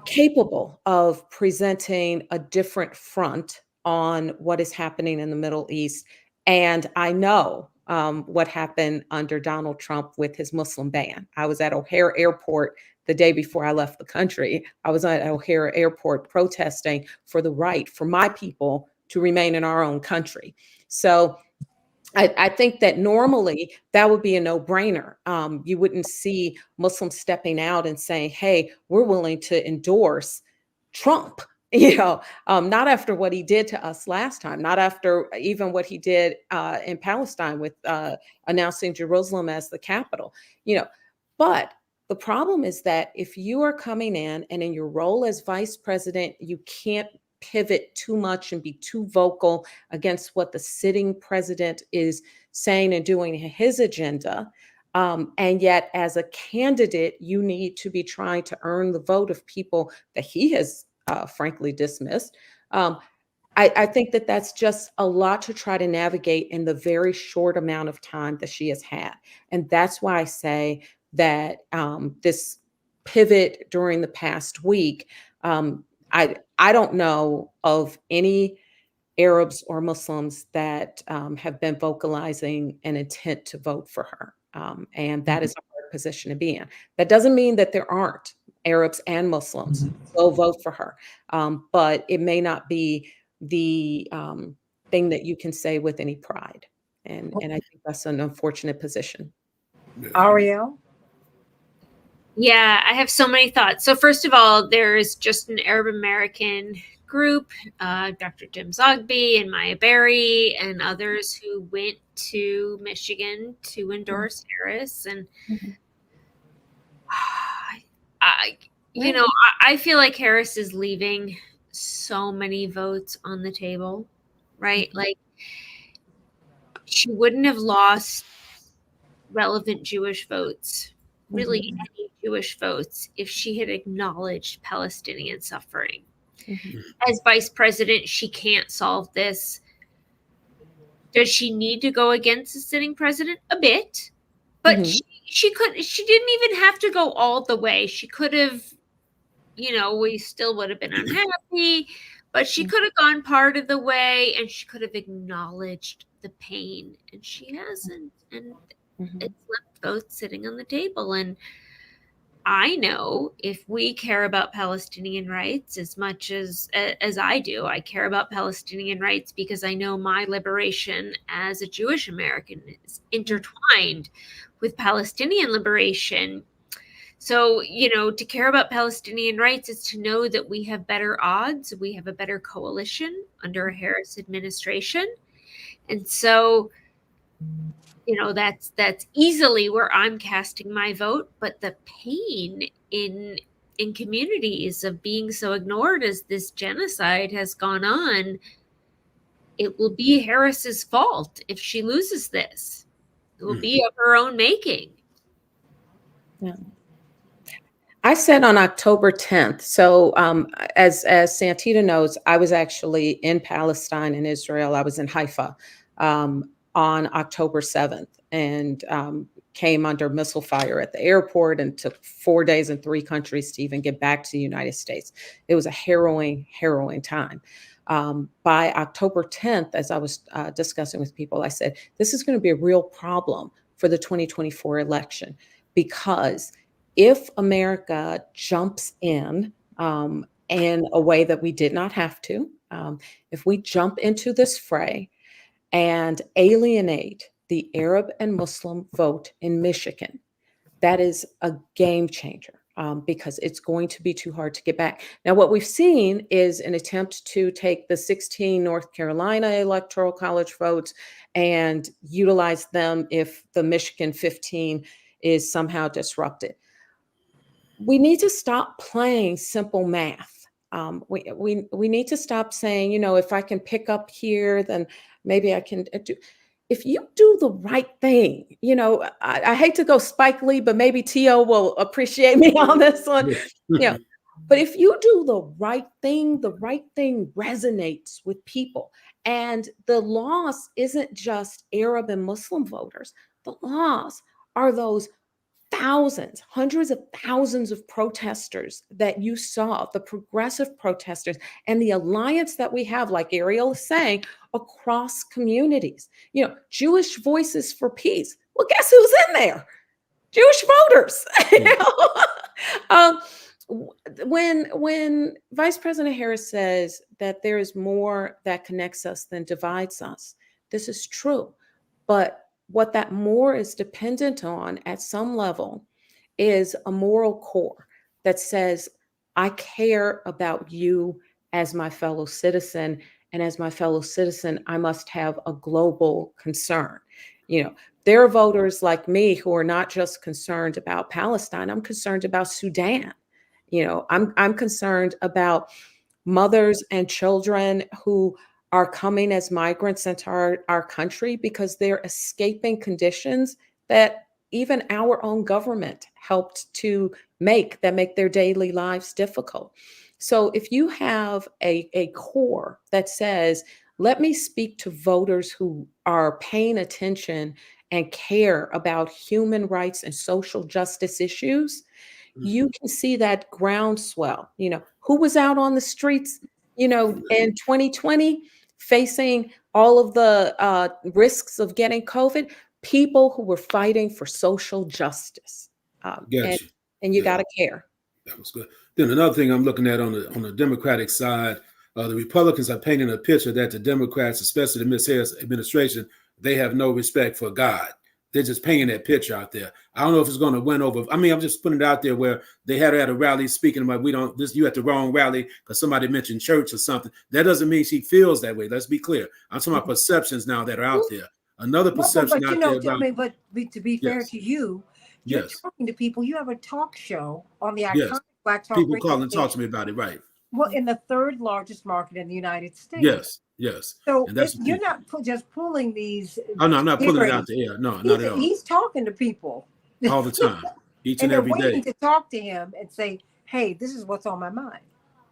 capable of presenting a different front on what is happening in the Middle East. And I know what happened under Donald Trump with his Muslim ban. I was at O'Hare Airport the day before I left the country. I was at O'Hare Airport protesting for the right for my people to remain in our own country. So I think that normally that would be a no-brainer. You wouldn't see Muslims stepping out and saying, "Hey, we're willing to endorse Trump." Not after what he did to us last time, not after even what he did in Palestine with announcing Jerusalem as the capital. You know, but the problem is that if you are coming in and in your role as vice president, you can't pivot too much and be too vocal against what the sitting president is saying and doing his agenda. And yet, as a candidate, you need to be trying to earn the vote of people that he has frankly dismissed. I think that that's just a lot to try to navigate in the very short amount of time that she has had. And that's why I say that this pivot during the past week, I don't know of any Arabs or Muslims that have been vocalizing an intent to vote for her. And that is a hard position to be in. That doesn't mean that there aren't Arabs and Muslims who will vote for her, but it may not be the thing that you can say with any pride. And I think that's an unfortunate position. Ariel? Yeah, I have so many thoughts. So first of all, there is just an Arab American group, Dr. Jim Zogby and Maya Berry and others who went to Michigan to endorse Harris. And I feel like Harris is leaving so many votes on the table, right? Like, she wouldn't have lost relevant Jewish votes, really any Jewish votes, if she had acknowledged Palestinian suffering. As vice president, she can't solve this. Does she need to go against the sitting president? A bit, but she didn't even have to go all the way. She could have, we still would have been unhappy, but she could have gone part of the way, and she could have acknowledged the pain, and she hasn't. And it's left votes sitting on the table. And I know if we care about Palestinian rights as much as I do, I care about Palestinian rights because I know my liberation as a Jewish American is intertwined with Palestinian liberation. So, to care about Palestinian rights is to know that we have better odds, we have a better coalition under a Harris administration. And so, that's easily where I'm casting my vote. But the pain in communities of being so ignored as this genocide has gone on, it will be Harris's fault if she loses this. It will be of her own making. Yeah. I said on October 10th. So as Santita knows, I was actually in Palestine and Israel. I was in Haifa on October 7th and came under missile fire at the airport and took 4 days in 3 countries to even get back to the United States. It was a harrowing, harrowing time. By October 10th, as I was discussing with people, I said, this is going to be a real problem for the 2024 election, because if America jumps in a way that we did not have to, if we jump into this fray and alienate the Arab and Muslim vote in Michigan, that is a game changer. Because it's going to be too hard to get back. Now, what we've seen is an attempt to take the 16 North Carolina electoral college votes and utilize them if the Michigan 15 is somehow disrupted. We need to stop playing simple math. We need to stop saying, if I can pick up here, then maybe I can do. If you do the right thing, I hate to go Spike Lee, but maybe T.O. will appreciate me on this one. But if you do the right thing resonates with people. And the loss isn't just Arab and Muslim voters. The loss are those thousands, hundreds of thousands of protesters that you saw, the progressive protesters, and the alliance that we have, like Ariel is saying, across communities. Jewish Voices for Peace. Well, guess who's in there? Jewish voters. When Vice President Harris says that there is more that connects us than divides us, this is true. But what that more is dependent on at some level is a moral core that says, I care about you as my fellow citizen. And as my fellow citizen, I must have a global concern. You know, there are voters like me who are not just concerned about Palestine. I'm concerned about Sudan. You know, I'm concerned about mothers and children who are coming as migrants into our country because they're escaping conditions that even our own government helped to make their daily lives difficult. So if you have a core that says, let me speak to voters who are paying attention and care about human rights and social justice issues, you can see that groundswell. You know, who was out on the streets, you know, in 2020 facing all of the risks of getting COVID? People who were fighting for social justice. And, Gotcha. and you Yeah. got to care. That was good. Then another thing I'm looking at on the Democratic side, the Republicans are painting a picture that the Democrats, especially the Miss Harris administration, they have no respect for God. They're just painting that picture out there. I don't know if it's going to win over. I mean, I'm just putting it out there where they had her at a rally speaking about you at the wrong rally because somebody mentioned church or something. That doesn't mean she feels that way. Let's be clear. I'm talking about perceptions now that are out there. Another perception but you out know, there about, I mean, but to be fair yes, to you, you're yes, talking to people. You have a talk show on the yes. iconic Black Talk People radio call and talk to station. me about it, right? Well, in the third largest market in the United States. Yes, yes. So And that's the you're people. not just pulling these Oh no, I'm not pulling it out earrings. the air. No, not at all. He's talking to people, All the time, each and and they're every waiting day. to talk to him and say, "Hey, this is what's on my mind."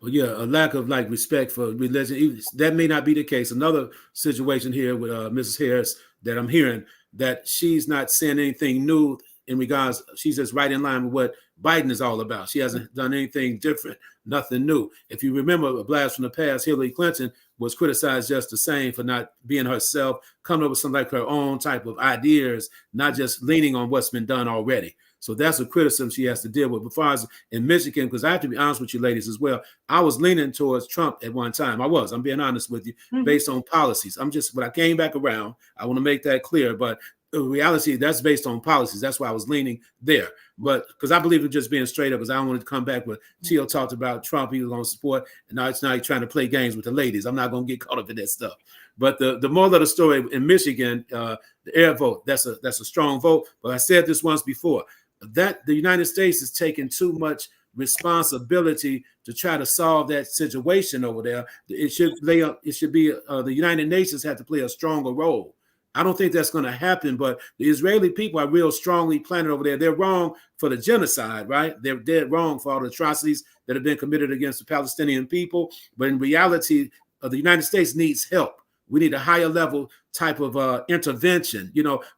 Well, yeah, a lack of like respect for religion. That may not be the case. Another situation here with Mrs. Harris that I'm hearing that she's not saying anything new in regards. She's just right in line with what Biden is all about. She hasn't done anything different, nothing new. If you remember a blast from the past, Hillary Clinton was criticized just the same for not being herself, coming up with some like her own type of ideas, not just leaning on what's been done already. So that's a criticism she has to deal with. But as far as in Michigan, because I have to be honest with you ladies as well, I was leaning towards Trump at one time. I'm being honest with you, based on policies. But I came back around. I want to make that clear. But the reality, that's based on policies. That's why I was leaning there. But because I believe in just being straight up, because I don't want to come back with Tio talked about Trump, he was going to support, and now he's trying to play games with the ladies. I'm not going to get caught up in that stuff. But the moral of the story in Michigan, the air vote, that's a strong vote. But I said this once before, that the United States is taking too much responsibility to try to solve that situation over there. It should be the United Nations have to play a stronger role. I don't think that's going to happen, but the Israeli people are real strongly planted over there. They're wrong for the genocide, right? They're dead wrong for all the atrocities that have been committed against the Palestinian people. But in reality, the United States needs help. We need a higher level type of intervention,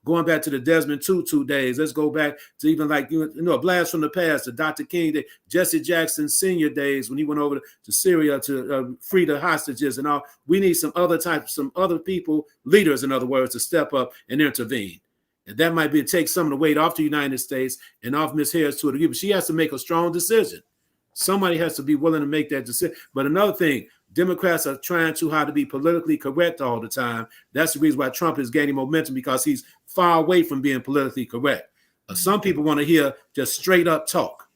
going back to the Desmond Tutu days. Let's go back to even like, a blast from the past, the Dr. King, the Jesse Jackson Sr. days when he went over to Syria to free the hostages and all. We need some other people, leaders, in other words, to step up and intervene. And that might be to take some of the weight off the United States and off Ms. Harris to a degree, but she has to make a strong decision. Somebody has to be willing to make that decision. But another thing, Democrats are trying too hard to be politically correct all the time. That's the reason why Trump is gaining momentum, because he's far away from being politically correct. Some people want to hear just straight up talk.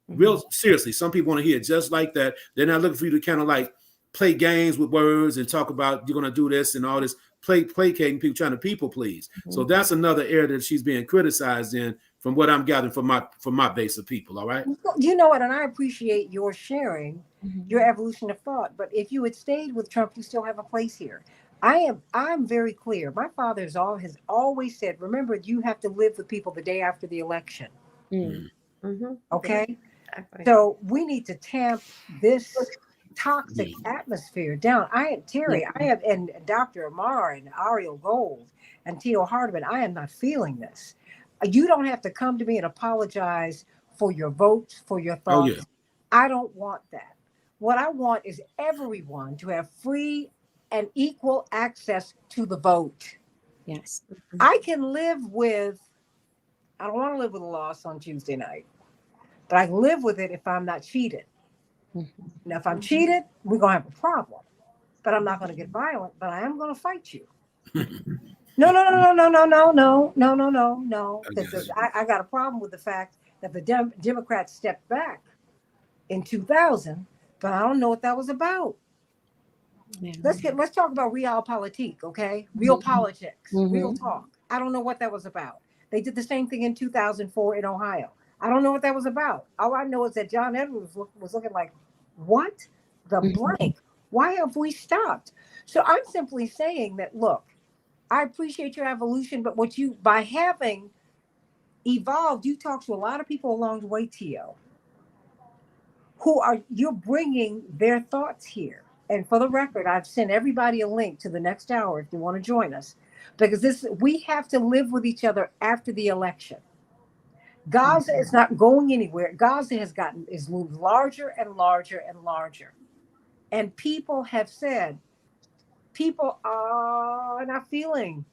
Real seriously, some people want to hear just like that. They're not looking for you to kind of like play games with words and talk about you're going to do this and all this, placating people, trying to people please. So that's another area that she's being criticized in, from what I'm gathering from my base of people. All right. You know what? And I appreciate your sharing your evolution of thought. But if you had stayed with Trump, you still have a place here. I'm very clear. My father has always said, remember, you have to live with people the day after the election. Okay. Exactly. So we need to tamp this toxic atmosphere down. Terry, and Dr. Amar and Ariel Gold and Tio Hardiman, I am not feeling this. You don't have to come to me and apologize for your votes, for your thoughts. Oh, yeah. I don't want that. What I want is everyone to have free and equal access to the vote. Yes. I can live with, I don't want to live with a loss on Tuesday night, but I can live with it if I'm not cheated. Now, if I'm cheated, we're going to have a problem. But I'm not going to get violent, but I am going to fight you. No, no, no, no, no, no, no, no, no, no, no. I Because got you. I got a problem with the fact that the Democrats stepped back in 2000, but I don't know what that was about. Yeah. Let's talk about realpolitik, okay? Real politics, real Mhm. talk. I don't know what that was about. They did the same thing in 2004 in Ohio. I don't know what that was about. All I know is that John Edwards was looking like, what the Mhm. blank? Why have we stopped? So I'm simply saying that, look, I appreciate your evolution, but what you, by having evolved, you talk to a lot of people along the way, Tio, you're bringing their thoughts here. And for the record, I've sent everybody a link to the next hour if you want to join us, because we have to live with each other after the election. Gaza is not going anywhere. Gaza is moved larger and larger and larger. And people have said, people are not feeling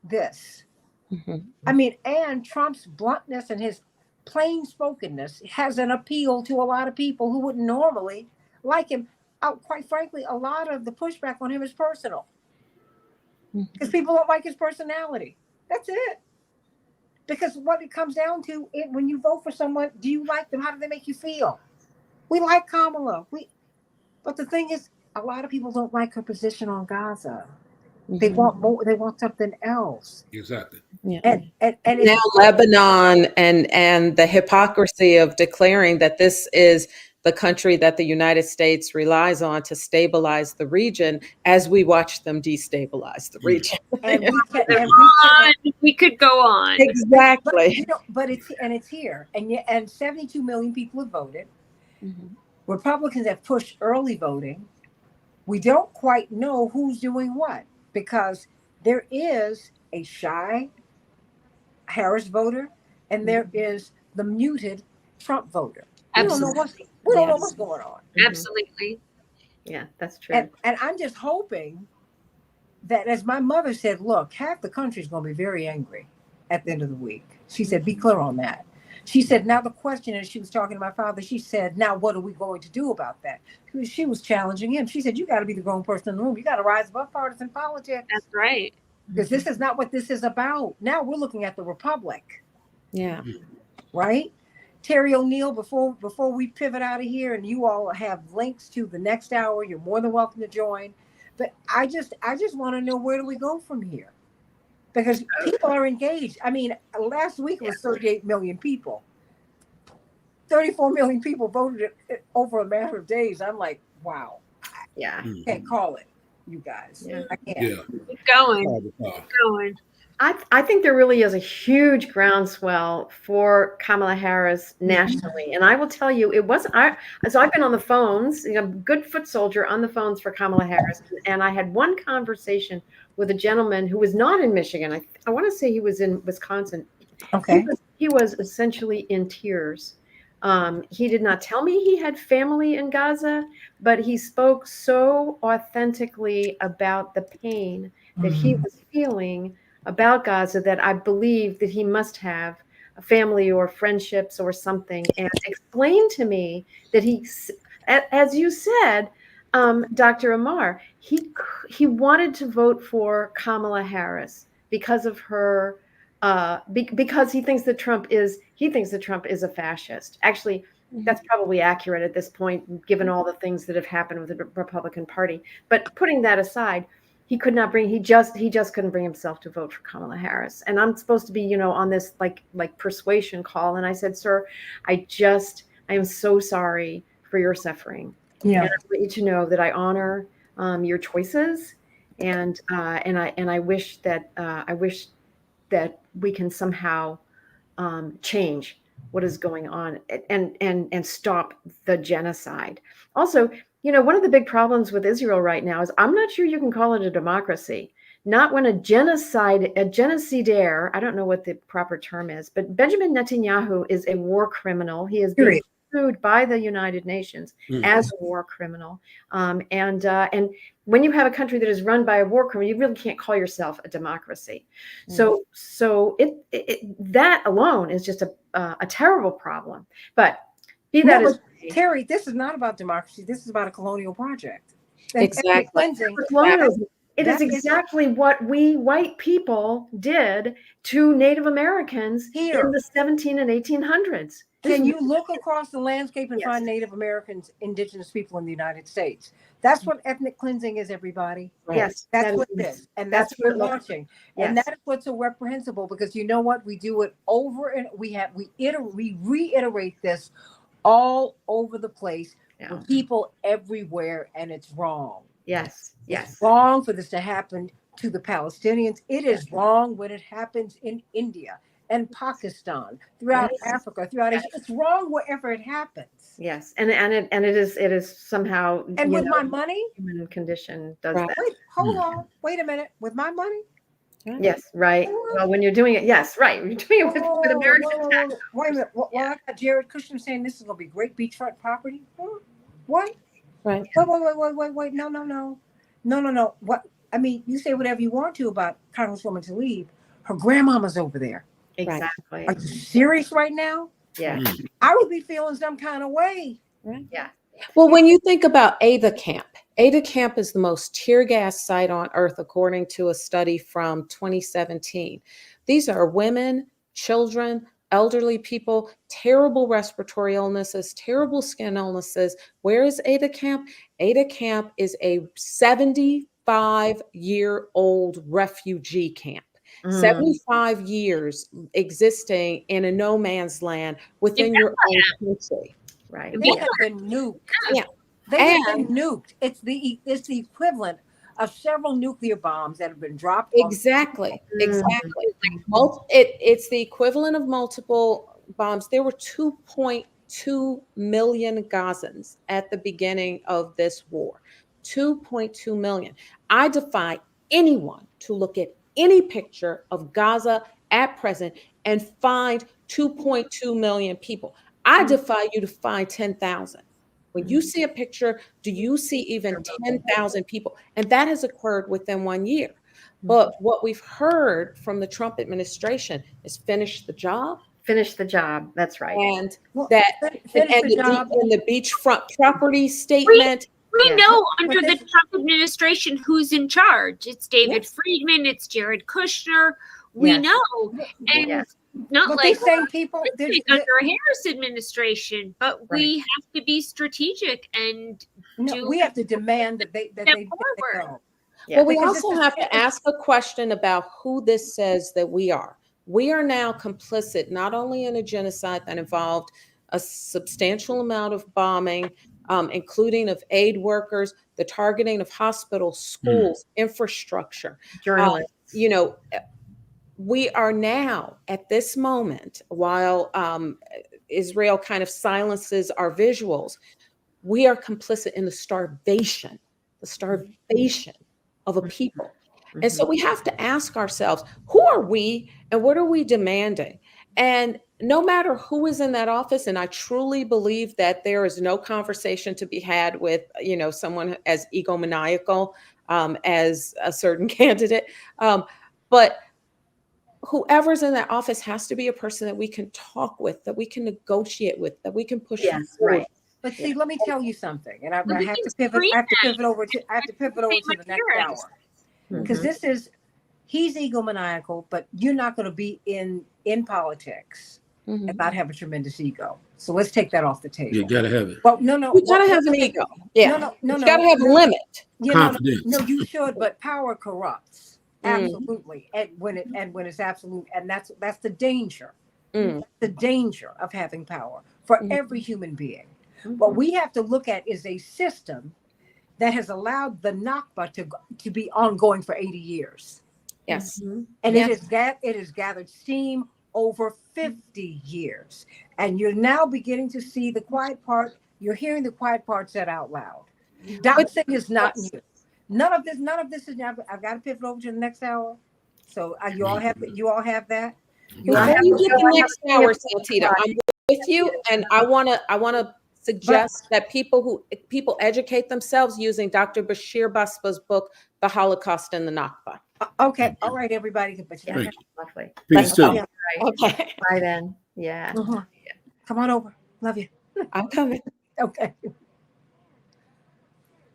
this. Mhm. I mean, and Trump's bluntness and his plain spokenness has an appeal to a lot of people who wouldn't normally like him. Quite frankly, a lot of the pushback on him is personal because people don't like his personality. That's it. Because what it comes down to, when you vote for someone, do you like them? How do they make you feel? We like Kamala. But the thing is, a lot of people don't like her position on Gaza. They want more. They want something else. Exactly. Yeah. And Now it's, Lebanon and the hypocrisy of declaring that this is the country that the United States relies on to stabilize the region as we watch them destabilize the region. and we can, We could go on. Exactly. but it's here, and 72 million people have voted. Mhm. Republicans have pushed early voting. We don't quite know who's doing what because there is a shy Harris voter and there is the muted Trump voter. We don't know what's going on. Absolutely. Yeah, that's true. And I'm just hoping that, as my mother said, look, half the country's going to be very angry at the end of the week. She said, be clear on that. She said, now the question is, she was talking to my father, she said, now what are we going to do about that? She was challenging him. She said, you got to be the grown person in the room. You got to rise above partisan politics. That's right. Because this is not what this is about. Now we're looking at the republic. Yeah. Right? Terry O'Neill, before we pivot out of here, and you all have links to the next hour, you're more than welcome to join. But I just want to know, where do we go from here? Because people are engaged. I mean, last week was 38 million people. 34 million people voted it over a matter of days. I'm like, wow. Yeah. I can't call it, you guys. Yeah. I can't. Yeah. Keep going. Keep going. I think there really is a huge groundswell for Kamala Harris nationally. And I will tell you, so I've been on the phones, good foot soldier on the phones for Kamala Harris. And I had one conversation with a gentleman who was not in Michigan. I want to say he was in Wisconsin. Okay. He was essentially in tears. He did not tell me he had family in Gaza, but he spoke so authentically about the pain that he was feeling about Gaza that I believe that he must have a family or friendships or something, and explained to me that as you said, Dr. Amar, he wanted to vote for Kamala Harris because of her, because he thinks that Trump is a fascist. Actually, that's probably accurate at this point, given all the things that have happened with the Republican Party. But putting that aside, he just couldn't bring himself to vote for Kamala Harris. And I'm supposed to be, on this like persuasion call. And I said, sir, I am so sorry for your suffering. Yeah. And I want you to know that I honor your choices. And I wish that we can somehow change what is going on and stop the genocide. Also, one of the big problems with Israel right now is I'm not sure you can call it a democracy. Not when a genocidaire, I don't know what the proper term is, but Benjamin Netanyahu is a war criminal. He has been sued by the United Nations as a war criminal. And when you have a country that is run by a war criminal, you really can't call yourself a democracy. So that alone is just a terrible problem. But Terry, this is not about democracy. This is about a colonial project. Exactly. It is That is exactly what we white people did to Native Americans Here. in the 17 and 1800s. Can you look across the landscape and Yes. find Native Americans, indigenous people in the United States? That's what ethnic cleansing is, everybody. Right. Yes, That's that what it is. And that's what it we're looks watching. like. And Yes. that is what's so reprehensible, because you know what? We do it over, and we reiterate this all over the place Yeah. for people everywhere, and it's wrong. Yes. Yes. It's wrong for this to happen to the Palestinians. It is wrong when it happens in India and Pakistan, throughout Yes. Africa, throughout Asia. It's wrong wherever it happens. Yes. And it is somehow, And you with know, my money, human condition does Right. that. wait, hold on, wait a minute. With my money? Yes, right. Well, when you're doing it, yes, right. You're doing it with American tax. Wait a minute. Well, I got Jared Kushner saying this is going to be great beachfront property. Huh? What? Right. Wait. No. What? I mean, you say whatever you want to about Congresswoman Tlaib. Her grandmama's over there. Exactly. Are you serious right now? Yeah. I would be feeling some kind of way. Right. Yeah. Well, when you think about Ada Camp is the most tear gas site on earth, according to a study from 2017. These are women, children, elderly people, terrible respiratory illnesses, terrible skin illnesses. Where is Ada Camp? Ada Camp is a 75-year-old refugee camp. 75 years existing in a no man's land within your own country. Right. They have been nuked. Yeah. They have been nuked. It's the equivalent of several nuclear bombs that have been dropped. Exactly. It's the equivalent of multiple bombs. There were 2.2 million Gazans at the beginning of this war. 2.2 million. I defy anyone to look at any picture of Gaza at present and find 2.2 million people. I defy you to find 10,000. When you see a picture, do you see even 10,000 people? And that has occurred within 1 year. But what we've heard from the Trump administration is finish the job. Finish the job. That's right. And Well, that finish and the job. the beachfront property statement. We Yeah. know under But the this- Trump administration who's in charge. It's David Yes. Friedman, it's Jared Kushner. We Yes. know. And Yes. not But like these same people, it's like under a Harris administration, but we have to be strategic and we have to demand that they Step go. forward. Yeah. Well, we Because also it's- have to ask a question about who this says that we are. We are now complicit not only in a genocide that involved a substantial amount of bombing, including of aid workers, the targeting of hospitals, schools, infrastructure. Journalists. We are now at this moment, while Israel kind of silences our visuals, we are complicit in the starvation of a people. And so we have to ask ourselves, who are we and what are we demanding? And no matter who is in that office, and I truly believe that there is no conversation to be had with, someone as egomaniacal as a certain candidate. But whoever's in that office has to be a person that we can talk with, that we can negotiate with, that we can push Yes, forward. right. But see, let me tell you something, and I We have can to pivot. screen I have to pivot over to the next materials. hour, because he's egomaniacal, but you're not going to be in politics Mhm. and not have a tremendous ego. So let's take that off the table. You gotta have it. Well, no. You gotta have an ego. Yeah. No. You gotta have a limit. Yeah, Confidence. no, you should, but power corrupts. Mm. Absolutely. And when it's absolute, and that's the danger. Mm. The danger of having power for every human being. What we have to look at is a system that has allowed the Nakba to be ongoing for 80 years. Yes. And Yes. it has gathered steam over 50 years. And you're now beginning to see the quiet part. You're hearing the quiet part said out loud. Doxing is not new. None of this is now. I've got to pivot over to the next hour. So you all have that. Before you get the next hour, Santita, I'm with you, and I wanna suggest that people educate themselves using Dr. Bashir Basba's book, The Holocaust and the Nakba. Okay. All right, everybody. But you Thank Lovely. Peace too. Right. Okay, Bye then. Yeah. Come on over. Love you. I'm coming. Okay.